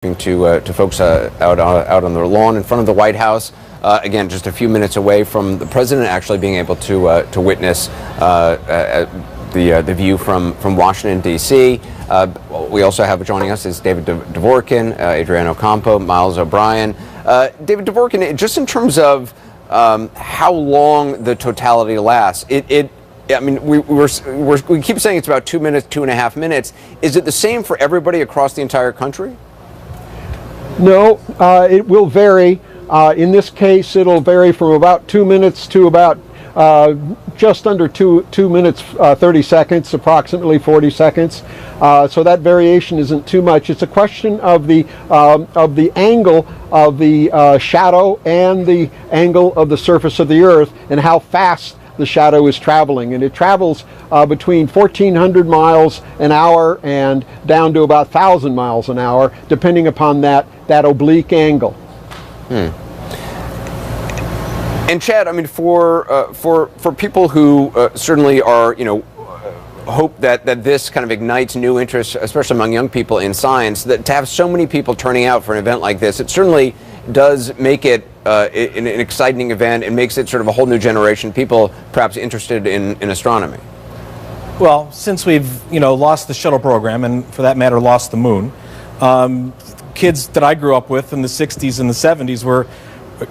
to folks out on the lawn in front of the White House. Again, just a few minutes away from the president actually being able to witness the view from Washington, D.C. We also have joining us is David Dvorkin, Adriano Campo, Miles O'Brien. David Dvorkin, just in terms of how long the totality lasts, I mean, we keep saying it's about 2 minutes, 2.5 minutes. Is it the same for everybody across the entire country? No, it will vary. In this case, it'll vary from about 2 minutes to about just under 2 minutes 30 seconds, approximately 40 seconds. So that variation isn't too much. It's a question of the angle of the shadow and the angle of the surface of the Earth and how fast the shadow is traveling, and it travels between 1,400 miles an hour and down to about 1,000 miles an hour, depending upon that oblique angle. And Chad, I mean, for people who certainly are, hope that this kind of ignites new interest, especially among young people in science, that to have so many people turning out for an event like this, it certainly does make it an exciting event. It makes it sort of a whole new generation, people perhaps interested in astronomy. Well, since we've lost the shuttle program, and for that matter lost the moon, kids that I grew up with in the 60s and the 70s were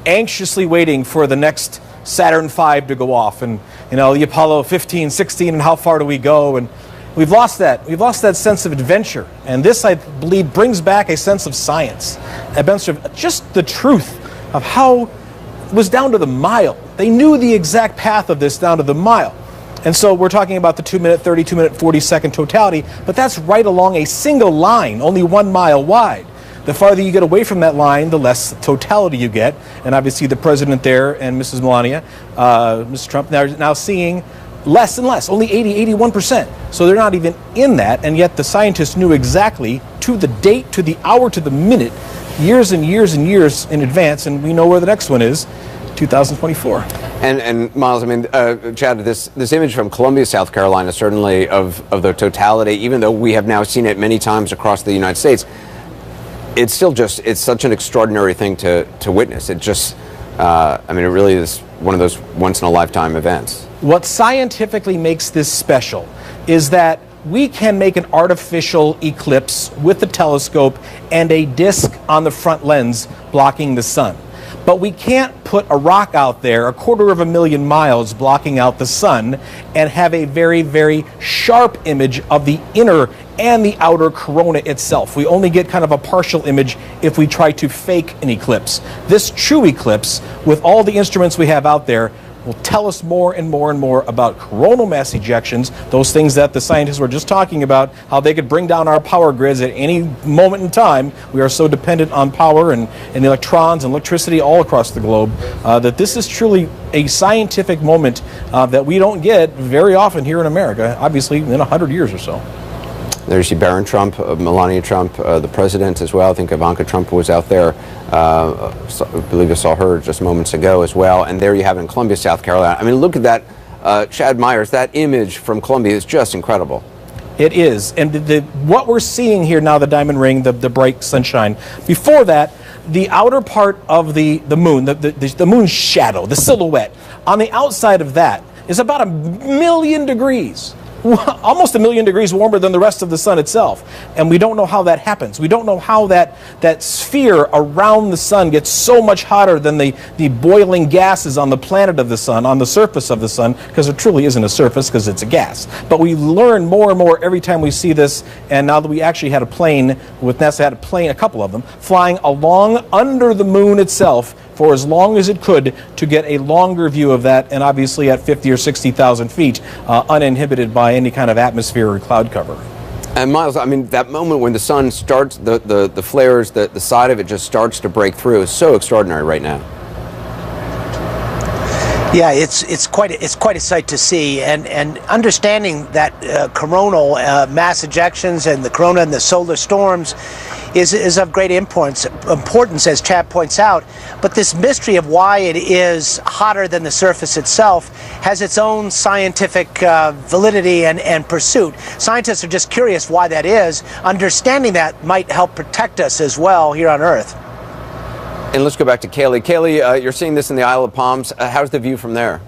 anxiously waiting for the next Saturn V to go off, and the Apollo 15, 16, and how far do we go? And we've lost that. We've lost that sense of adventure, and this, I believe, brings back a sense of science, a sense of just the truth of how it was down to the mile. They knew the exact path of this down to the mile. And so we're talking about the 2 minute 30, 2 minute 40 second totality, but that's right along a single line, only 1 mile wide. The farther you get away from that line, the less totality you get. And obviously the president there and Mrs. Melania, Mr. Trump, they're now seeing less and less, only 80, 81%. So they're not even in that, and yet the scientists knew exactly to the date, to the hour, to the minute, years and years and years in advance, and we know where the next one is, 2024. And Miles, I mean, Chad, this image from Columbia, South Carolina, certainly of the totality, even though we have now seen it many times across the United States, it's still it's such an extraordinary thing to witness. It just, I mean, it really is one of those once-in-a-lifetime events. What scientifically makes this special is that we can make an artificial eclipse with the telescope and a disk on the front lens blocking the sun. But we can't put a rock out there 250,000 miles blocking out the sun and have a very, very sharp image of the inner and the outer corona itself. We only get kind of a partial image if we try to fake an eclipse. This true eclipse, with all the instruments we have out there, will tell us more and more and more about coronal mass ejections, those things that the scientists were just talking about, how they could bring down our power grids at any moment in time. We are so dependent on power and electrons and electricity all across the globe that this is truly a scientific moment that we don't get very often here in America, obviously in 100 years or so. There you see Barron Trump, Melania Trump, the president as well. I think Ivanka Trump was out there. I believe I saw her just moments ago as well. And there you have it in Columbia, South Carolina. I mean, look at that, Chad Myers, that image from Columbia is just incredible. It is. And what we're seeing here now, the diamond ring, the bright sunshine, before that, the outer part of the moon, the moon's shadow, the silhouette, on the outside of that is about 1,000,000 degrees. Almost 1,000,000 degrees warmer than the rest of the sun itself, and we don't know how that happens. We don't know how that sphere around the sun gets so much hotter than the boiling gases on the planet of the sun, on the surface of the sun, because it truly isn't a surface because it's a gas. But we learn more and more every time we see this, and now that we actually had a plane, with NASA had a plane, a couple of them, flying along under the moon itself for as long as it could to get a longer view of that, and obviously at 50 or 60,000 feet, uninhibited by any kind of atmosphere or cloud cover. And Miles, I mean, that moment when the sun starts, the flares, the side of it just starts to break through is so extraordinary right now. Yeah, it's quite a sight to see, and understanding that coronal mass ejections and the corona and the solar storms is of great importance, as Chad points out. But this mystery of why it is hotter than the surface itself has its own scientific validity and pursuit. Scientists are just curious why that is. Understanding that might help protect us as well here on Earth. And let's go back to Kaylee. Kaylee, you're seeing this in the Isle of Palms. How's the view from there?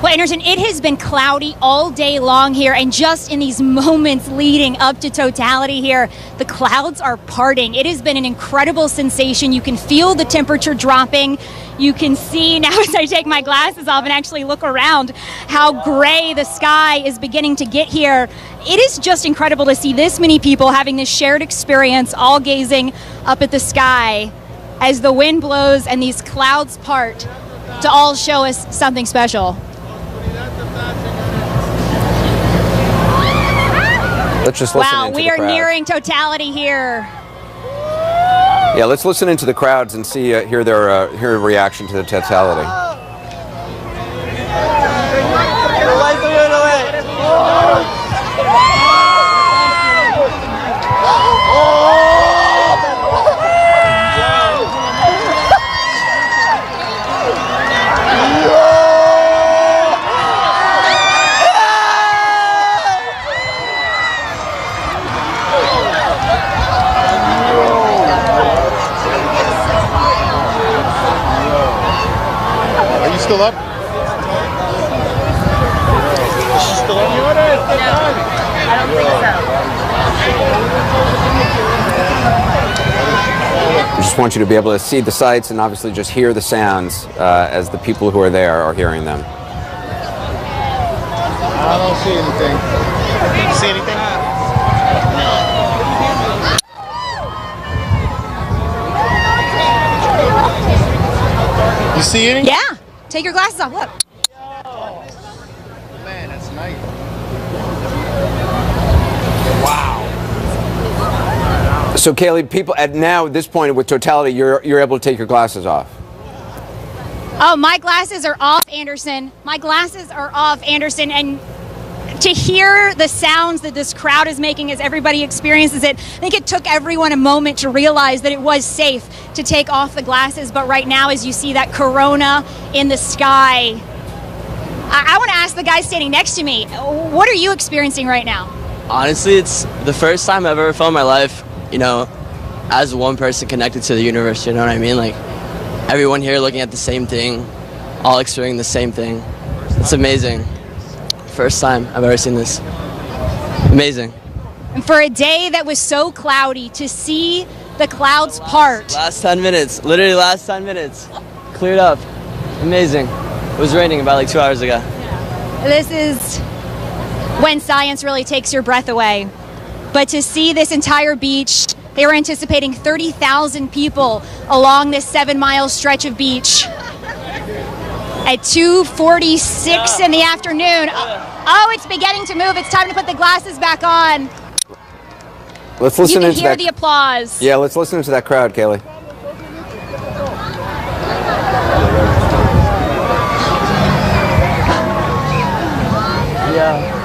Well, Anderson, it has been cloudy all day long here, and just in these moments leading up to totality here, the clouds are parting. It has been an incredible sensation. You can feel the temperature dropping. You can see now as I take my glasses off and actually look around how gray the sky is beginning to get here. It is just incredible to see this many people having this shared experience, all gazing up at the sky as the wind blows and these clouds part to all show us something special. Let's just listen wow, into we the are crowd. nearing totality here. Yeah, let's listen into the crowds and see hear their reaction to the totality. Still up? Is she still up? No, I don't think so. I just want you to be able to see the sights and obviously just hear the sounds as the people who are there are hearing them. I don't see anything. You see anything? You see anything? Yeah, take your glasses off, look. Oh, man, that's nice. So Kaylee, people at this point with totality, you're able to take your glasses off. Oh, my glasses are off, Anderson. My glasses are off, Anderson, and to hear the sounds that this crowd is making as everybody experiences it, I think it took everyone a moment to realize that it was safe to take off the glasses. But right now, as you see that corona in the sky, I want to ask the guy standing next to me, what are you experiencing right now? Honestly, it's the first time I've ever felt in my life, you know, as one person connected to the universe, you know what I mean? Like, everyone here looking at the same thing, all experiencing the same thing. It's amazing. First time I've ever seen this. Amazing. And for a day that was so cloudy, to see the clouds part. Last 10 minutes, literally last 10 minutes. Cleared up. Amazing. It was raining about like 2 hours ago. This is when science really takes your breath away. But to see this entire beach, they were anticipating 30,000 people along this 7-mile stretch of beach. At 2:46 in the afternoon. Oh, it's beginning to move. It's time to put the glasses back on. Let's listen you can into hear that. the applause. Yeah, let's listen to that crowd, Kaylee. Yeah.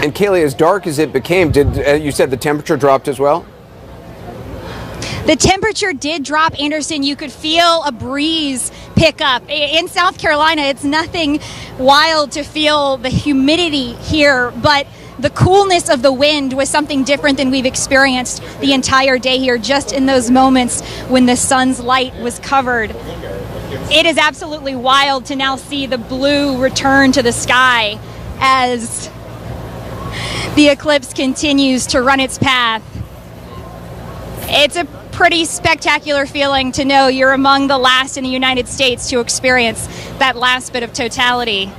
And Kaylee, as dark as it became, did you said the temperature dropped as well? The temperature did drop, Anderson. You could feel a breeze pick up. In South Carolina, it's nothing wild to feel the humidity here, but the coolness of the wind was something different than we've experienced the entire day here, just in those moments when the sun's light was covered. It is absolutely wild to now see the blue return to the sky as the eclipse continues to run its path. It's a pretty spectacular feeling to know you're among the last in the United States to experience that last bit of totality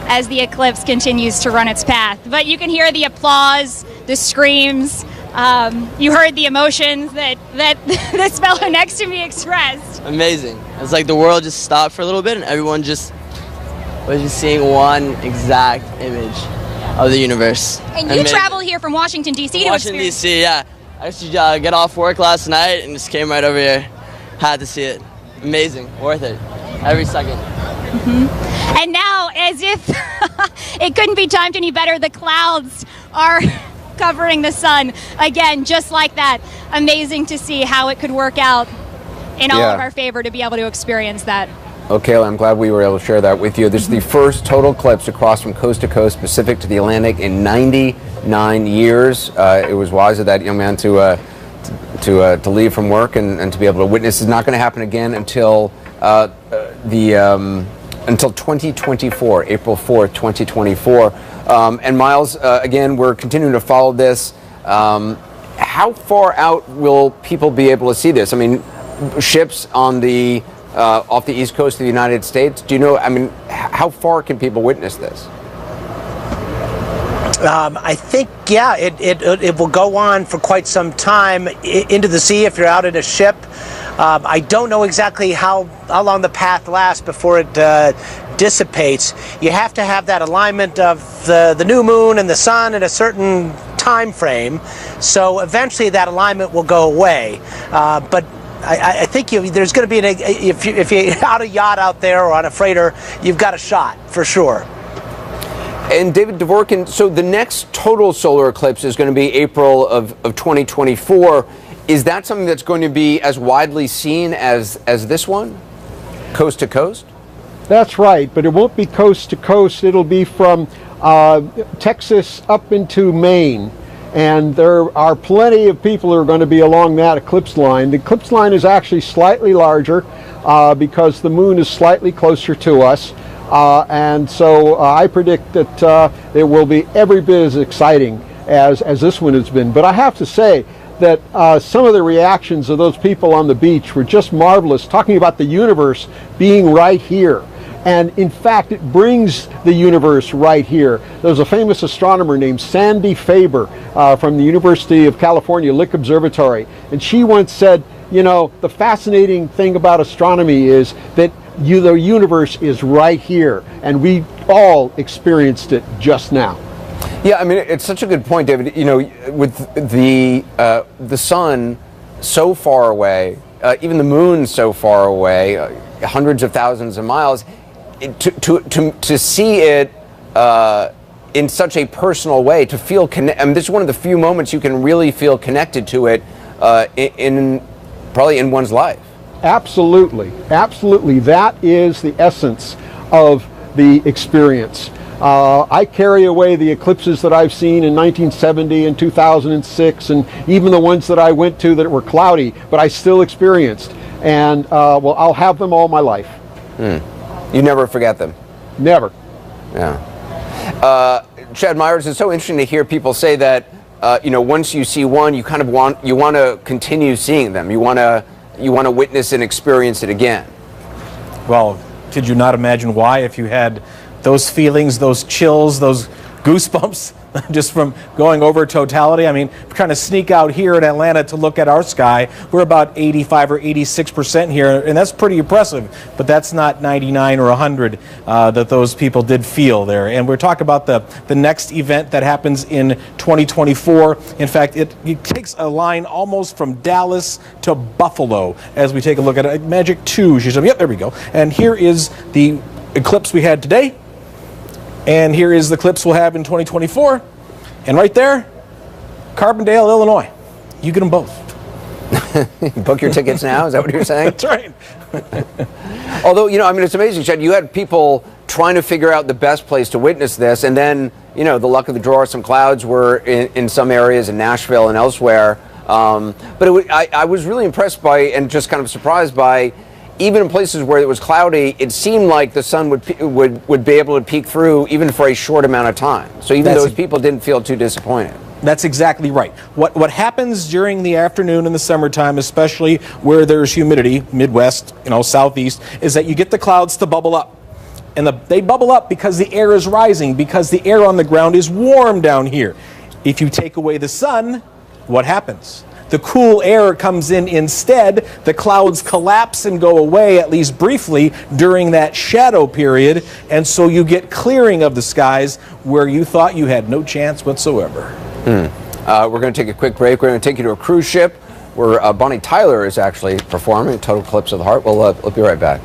as the eclipse continues to run its path. But you can hear the applause, the screams. You heard the emotions that this fellow next to me expressed. Amazing. It's like the world just stopped for a little bit and everyone just was just seeing one exact image of the universe. And you travel here from Washington, D.C. to experience. Washington, D.C., yeah. I used to get off work last night and just came right over here. Had to see it. amazing, worth it, every second. And now, as if it couldn't be timed any better, the clouds are covering the sun again, just like that. Amazing to see how it could work out in all of our favor to be able to experience that. Okay, I'm glad we were able to share that with you. This is the first total eclipse across from coast to coast, Pacific to the Atlantic, in 99 years. It was wise of that young man to leave from work and to be able to witness. It's not going to happen again until until 2024, April 4th, 2024. And Miles, again, we're continuing to follow this. How far out will people be able to see this? I mean, ships on the off the east coast of the United States. Do you know? I mean, how far can people witness this? I think, yeah, it will go on for quite some time into the sea if you're out in a ship. I don't know exactly how long the path lasts before it dissipates. You have to have that alignment of the new moon and the sun at a certain time frame. So eventually that alignment will go away. But I think there's going to be if you're out a yacht out there or on a freighter, you've got a shot for sure. And David Dvorkin, so the next total solar eclipse is going to be April of 2024. Is that something that's going to be as widely seen as this one, coast to coast? That's right, but it won't be coast to coast. It'll be from Texas up into Maine. And there are plenty of people who are going to be along that eclipse line. The eclipse line is actually slightly larger because the moon is slightly closer to us. And so I predict that it will be every bit as exciting as this one has been. But I have to say that some of the reactions of those people on the beach were just marvelous, talking about the universe being right here. And in fact, it brings the universe right here. There's a famous astronomer named Sandy Faber from the University of California Lick Observatory. And she once said, you know, the fascinating thing about astronomy is that the universe is right here. And we all experienced it just now. Yeah, I mean, it's such a good point, David. You know, with the sun so far away, even the moon so far away, hundreds of thousands of miles, to see it in such a personal way, to feel I mean, this is one of the few moments you can really feel connected to it probably in one's life. Absolutely, absolutely. That is the essence of the experience. I carry away the eclipses that I've seen in 1970 and 2006, and even the ones that I went to that were cloudy, but I still experienced. And well, I'll have them all my life. You never forget them. Never. Yeah. Chad Myers, it's so interesting to hear people say that you know, once you see one, you kind of want to continue seeing them. You want to witness and experience it again. Well, could you not imagine why if you had those feelings, those chills, those goosebumps just from going over totality? I mean, we're trying to sneak out here in Atlanta to look at our sky. We're about 85 or 86% here, and that's pretty impressive. But that's not 99 or 100 that those people did feel there. And we're talking about the next event that happens in 2024. In fact, it takes a line almost from Dallas to Buffalo as we take a look at it. Magic 2, she said, yep, there we go. And here is the eclipse we had today. And here is the eclipse we'll have in 2024. And right there, Carbondale, Illinois. You get them both. Book your tickets now, is that what you're saying? That's right. Although, you know, I mean, it's amazing, Chad. You had people trying to figure out the best place to witness this, and then, you know, the luck of the draw, some clouds were in some areas in Nashville and elsewhere. But I was really impressed by and just kind of surprised by, even in places where it was cloudy, it seemed like the sun would be able to peek through even for a short amount of time. So even those people didn't feel too disappointed. That's exactly right. What happens during the afternoon in the summertime, especially where there's humidity, Midwest, you know, Southeast, is that you get the clouds to bubble up. And they bubble up because the air is rising, because the air on the ground is warm down here. If you take away the sun, what happens? The cool air comes in instead. The clouds collapse and go away, at least briefly, during that shadow period. And so you get clearing of the skies where you thought you had no chance whatsoever. We're going to take a quick break. We're going to take you to a cruise ship where Bonnie Tyler is actually performing Total Eclipse of the Heart. We'll be right back.